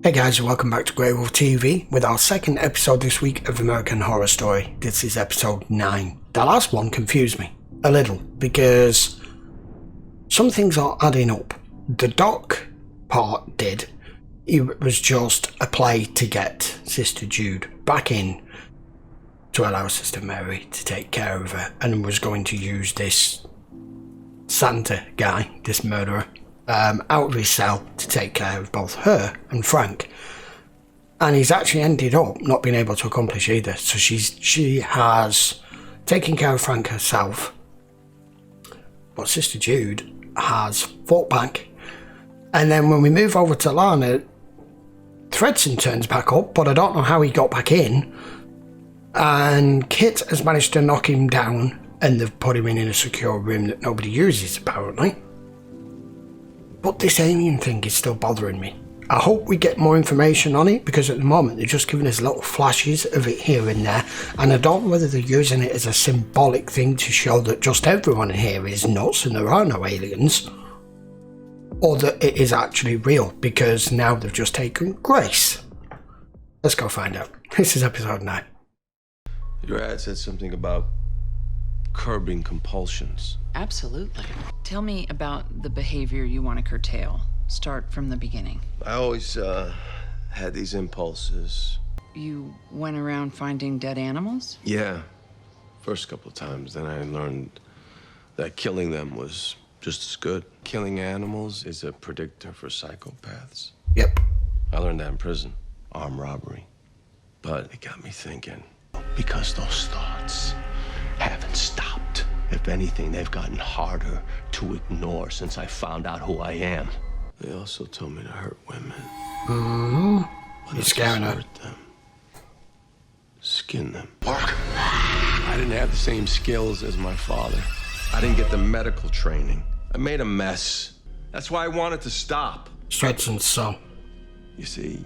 Hey guys, welcome back to GreyWolf TV with our second episode this week of American Horror Story. This is episode 9. The last one confused me a little because some things are adding up. The doc part did. It was just a play to get Sister Jude back in to allow Sister Mary to take care of her, and was going to use this Santa guy, this murderer, out of his cell to take care of both her and Frank, and he's actually ended up not being able to accomplish either. So she has taken care of Frank herself, but Sister Jude has fought back. And then when we move over to Lana, Thredson turns back up, but I don't know how he got back in, and Kit has managed to knock him down, and they've put him in a secure room that nobody uses apparently. But this alien thing is still bothering me. I hope we get more information on it, because at the moment they're just giving us little flashes of it here and there, and I don't know whether they're using it as a symbolic thing to show that just everyone in here is nuts and there are no aliens, or that it is actually real, because now they've just taken Grace. Let's go find out. This is episode 9. Your ad said something about curbing compulsions. Absolutely. Tell me about the behavior you want to curtail. Start from the beginning. I always had these impulses. You went around finding dead animals? Yeah, first couple of times. Then I learned that killing them was just as good. Killing animals is a predictor for psychopaths. Yep. I learned that in prison. Armed robbery. But it got me thinking, because those thoughts haven't stopped. If anything, they've gotten harder to ignore since I found out who I am. They also told me to hurt women. You're scaring her. Hurt them. Skin them. Mark! I didn't have the same skills as my father. I didn't get the medical training. I made a mess. That's why I wanted to stop. Thredson's son. You see,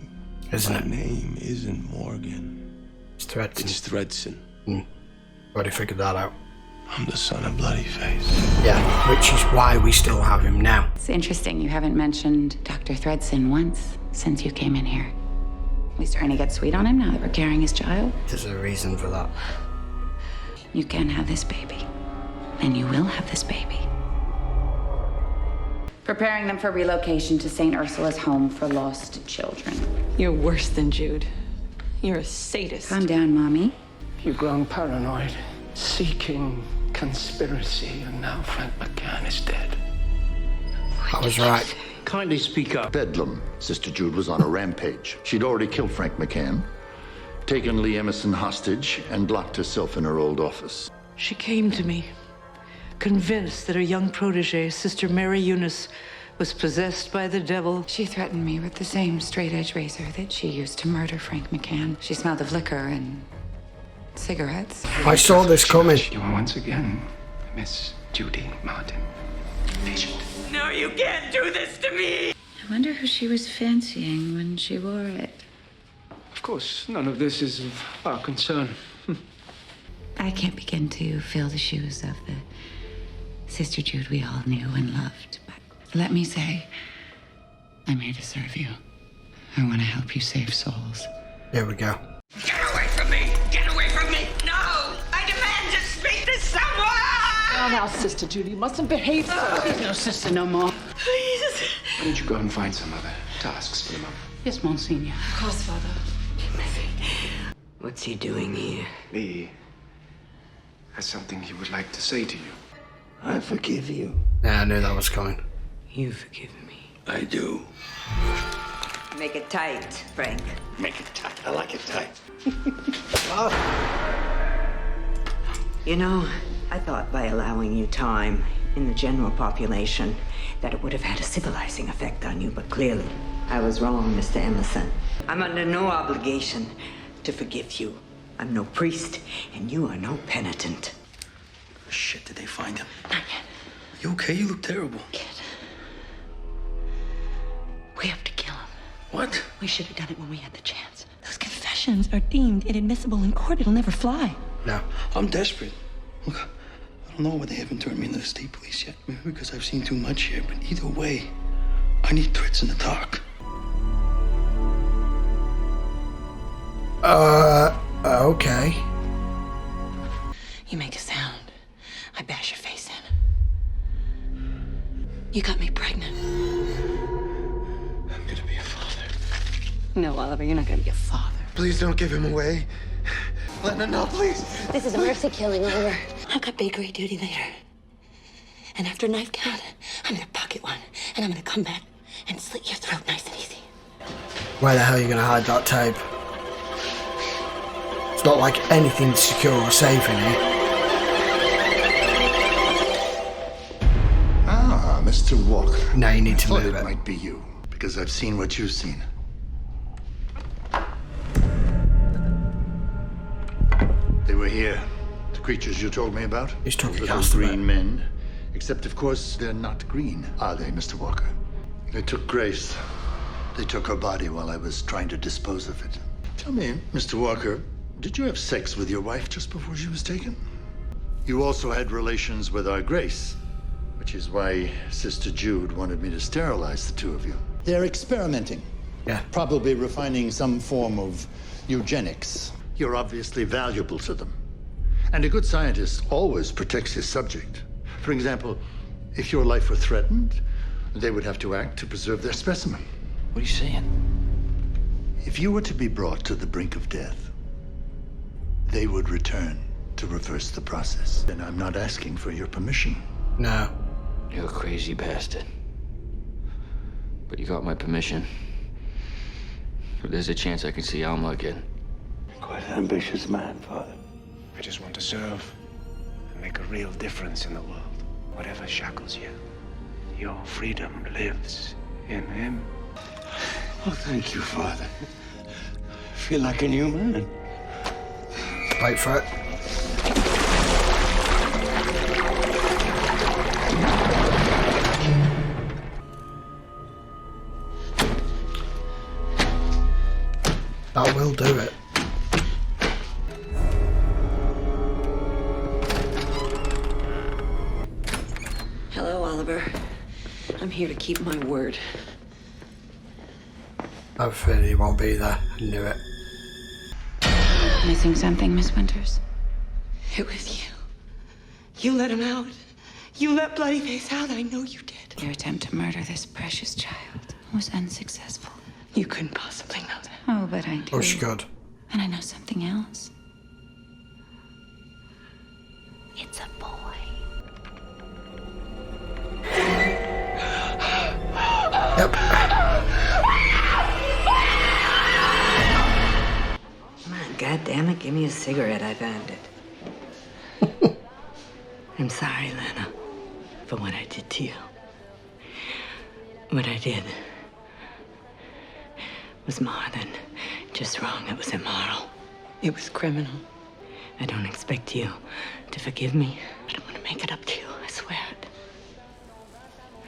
Isn't my it? name isn't Morgan. It's Thredson. It's Thredson. Already figured that out. I'm the son of Bloodyface. Yeah, which is why we still have him now. It's interesting you haven't mentioned Dr. Thredson once since you came in here. We starting to get sweet on him now that we're carrying his child? There's a reason for that. You can have this baby. And you will have this baby. Preparing them for relocation to St. Ursula's home for lost children. You're worse than Jude. You're a sadist. Calm down, Mommy. You've grown paranoid, seeking conspiracy, and now Frank McCann is dead. I was right. Kindly speak up. Bedlam. Sister Jude was on a rampage. She'd already killed Frank McCann, taken Lee Emerson hostage, and locked herself in her old office. She came to me, convinced that her young protege, Sister Mary Eunice, was possessed by the devil. She threatened me with the same straight-edge razor that she used to murder Frank McCann. She smelled of liquor and cigarettes. I saw this coming. You are once again Miss Judy Martin. Patient. No, you can't do this to me! I wonder who she was fancying when she wore it. Of course, none of this is of our concern. I can't begin to fill the shoes of the Sister Jude we all knew and loved. But let me say, I'm here to serve you. I want to help you save souls. Here we go. Get away from me! Get away from me! No! I demand to speak to someone! Oh, now, Sister Judy, you mustn't behave so. There's no sister no more. Please! Why don't you go and find some other tasks for the moment? Yes, Monsignor. Of course, Father. What's he doing here? He has something he would like to say to you. I forgive you. Yeah, I knew that was coming. You forgive me. I do. Make it tight, Frank. Make it tight. I like it tight. You know, I thought by allowing you time in the general population that it would have had a civilizing effect on you, but clearly I was wrong, Mr. Emerson. I'm under no obligation to forgive you. I'm no priest, and you are no penitent. Shit, did they find him? Not yet. You okay? You look terrible. Kid. We have to kill him. What? We should have done it when we had the chance. Those confessions are deemed inadmissible in court. It'll never fly. No. I'm desperate. Look, I don't know why they haven't turned me into the state police yet. Maybe because I've seen too much here, but either way, I need Thredson to talk. Okay. You make a sound, I bash your face in. You got me pregnant. I'm gonna be a father. No, Oliver, you're not gonna be a father. Please don't give him away. Lana, no, please. This is a mercy killing, Oliver. I've got bakery duty later. And after knife count, I'm gonna pocket one, and I'm gonna come back and slit your throat nice and easy. Where the hell are you going to hide that tape? It's not like anything's secure or safe in here. Ah, Mr. Walker. Now you need to Thought move it it. might be you, because I've seen what you've seen. They were here. The creatures you told me about. He's talking Little cast green men. Except, of course, they're not green, are they, Mr. Walker? They took Grace. They took her body while I was trying to dispose of it. Tell me, Mr. Walker, did you have sex with your wife just before she was taken? You also had relations with our Grace, which is why Sister Jude wanted me to sterilize the two of you. They're experimenting. Yeah. Probably refining some form of eugenics. You're obviously valuable to them. And a good scientist always protects his subject. For example, if your life were threatened, they would have to act to preserve their specimen. What are you saying? If you were to be brought to the brink of death, they would return to reverse the process. And I'm not asking for your permission. No. You're a crazy bastard. But you got my permission. There's a chance I can see Alma again. Quite an ambitious man, Father. I just want to serve and make a real difference in the world. Whatever shackles you, your freedom lives in him. Oh, thank you, Father. I feel like a new man. Wait for it. That will do it. Hello, Oliver. I'm here to keep my word. I have a feeling he won't be there. I knew it. Missing something, Miss Winters? It was you. You let him out. You let Bloody Face out. I know you did. Your attempt to murder this precious child was unsuccessful. You couldn't possibly know that. Oh, but I do. Oh, she could. And I know something else. It's a boy. Yep. Come on, goddammit, give me a cigarette. I've earned it. I'm sorry, Lana, for what I did to you. What I did was more than just wrong. It was immoral. It was criminal. I don't expect you to forgive me, but I'm gonna make it up to you. I swear it.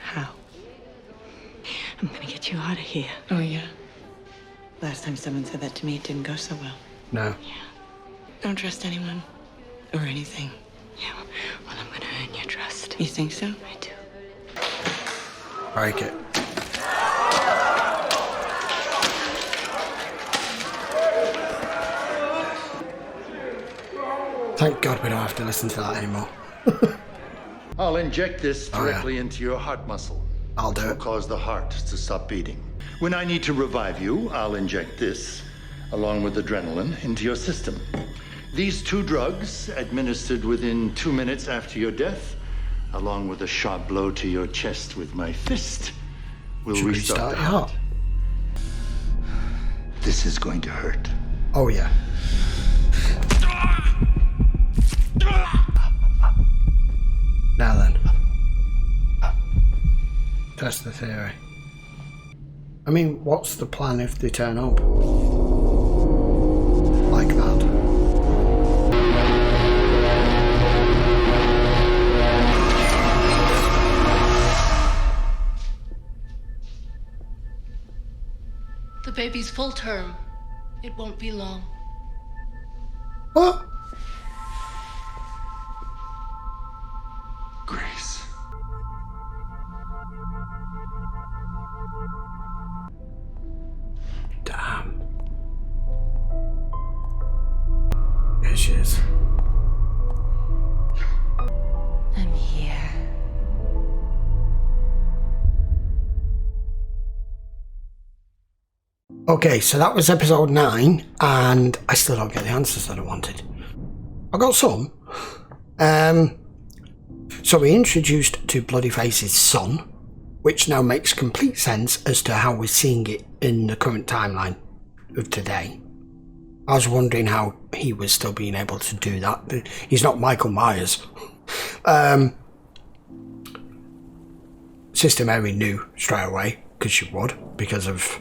How? I'm gonna get you out of here. Oh, yeah? Last time someone said that to me, it didn't go so well. No. Don't trust anyone or anything. Yeah, well, I'm gonna earn your trust. You think so? I do. Break it. Thank God we don't have to listen to that anymore. I'll inject this directly into your heart muscle. I'll do It'll it. cause the heart to stop beating. When I need to revive you, I'll inject this, along with adrenaline, into your system. These two drugs, administered within 2 minutes after your death, along with a sharp blow to your chest with my fist, will Should restart restart the your heart. heart. This is going to hurt. Oh, yeah. Now then. Test the theory. I mean, what's the plan if they turn up? Like that. The baby's full term. It won't be long. What? Grace. Damn. Okay, so that was episode 9, and I still don't get the answers that I wanted. I got some. So we're introduced to Bloodyface's son, which now makes complete sense as to how we're seeing it in the current timeline of today. I was wondering how he was still being able to do that. He's not Michael Myers. Sister Mary knew straight away, because she would, because of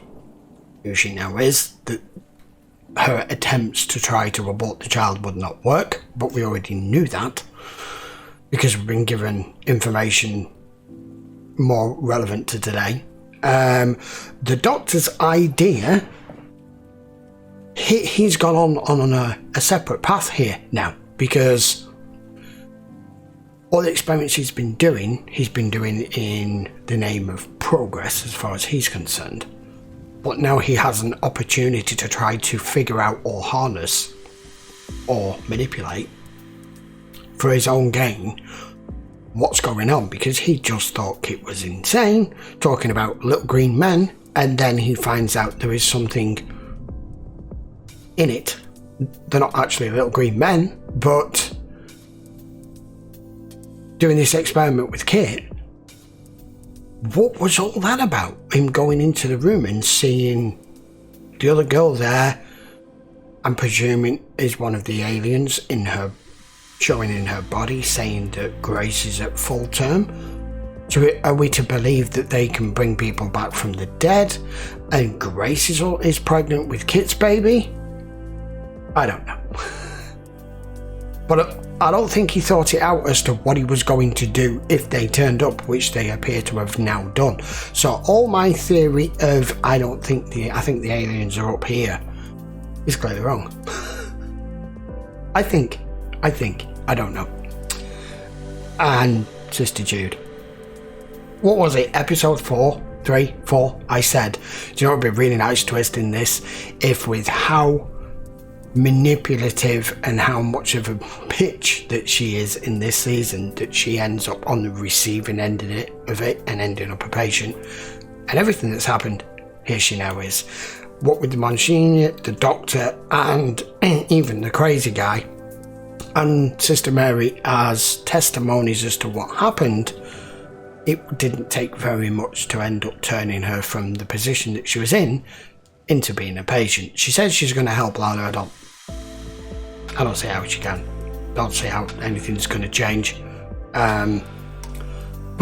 who she now is, that her attempts to try to abort the child would not work, but we already knew that because we've been given information more relevant to today. The doctor's idea, he's gone on a separate path here now, because all the experiments he's been doing in the name of progress as far as he's concerned. But now he has an opportunity to try to figure out or harness or manipulate for his own gain what's going on, because he just thought Kit was insane, talking about little green men, and then he finds out there is something in it. They're not actually little green men, but doing this experiment with Kit, what was all that about? Him going into the room and seeing the other girl there, I'm presuming is one of the aliens in her, showing in her body, saying that Grace is at full term. So are we to believe that they can bring people back from the dead and Grace is pregnant with Kit's baby? I don't know. But I don't think he thought it out as to what he was going to do if they turned up, which they appear to have now done. So all my theory of I think the aliens are up here is clearly wrong. I think, I don't know. And Sister Jude. What was it? Episode 4? 3? 4? I said, do you know what would be a really nice twist in this? If with how manipulative and how much of a bitch that she is in this season, that she ends up on the receiving end of it and ending up a patient, and everything that's happened, here she now is. What with the Monsignor, the doctor, and even the crazy guy, and Sister Mary as testimonies as to what happened, it didn't take very much to end up turning her from the position that she was in into being a patient. She says she's going to help Lana. I don't see how she can. Don't see how anything's going to change. But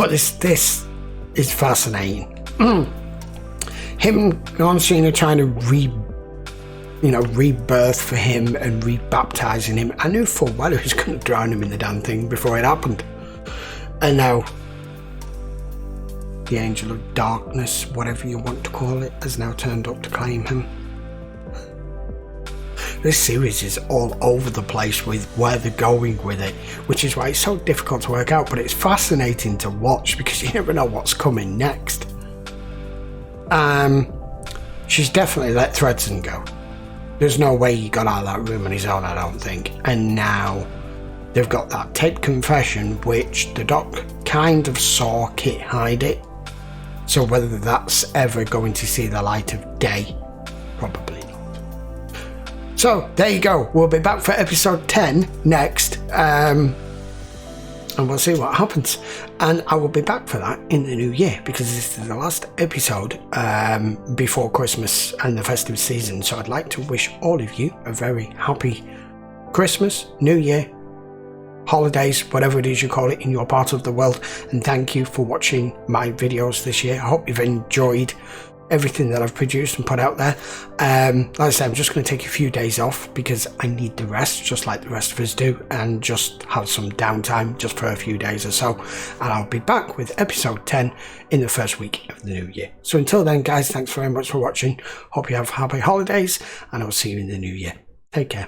this is fascinating. Him, Monsignor, trying to rebirth for him and rebaptizing him. I knew full well he was going to drown him in the damn thing before it happened. And now the Angel of Darkness, whatever you want to call it, has now turned up to claim him. This series is all over the place with where they're going with it, which is why it's so difficult to work out, but it's fascinating to watch because you never know what's coming next. She's definitely let Thredson go. There's no way he got out of that room on his own, I don't think. And now they've got that taped confession, which the doc kind of saw Kit hide it. So whether that's ever going to see the light of day, probably not. So there you go. We'll be back for episode 10 next. And we'll see what happens. And I will be back for that in the new year, because this is the last episode before Christmas and the festive season. So I'd like to wish all of you a very happy Christmas, New Year, holidays, whatever it is you call it in your part of the world. And thank you for watching my videos this year. I hope you've enjoyed everything that I've produced and put out there. Like I said, I'm just going to take a few days off because I need the rest, just like the rest of us do, and just have some downtime just for a few days or so. And I'll be back with episode 10 in the first week of the new year. So until then, guys, thanks very much for watching. Hope you have happy holidays, and I'll see you in the new year. Take care.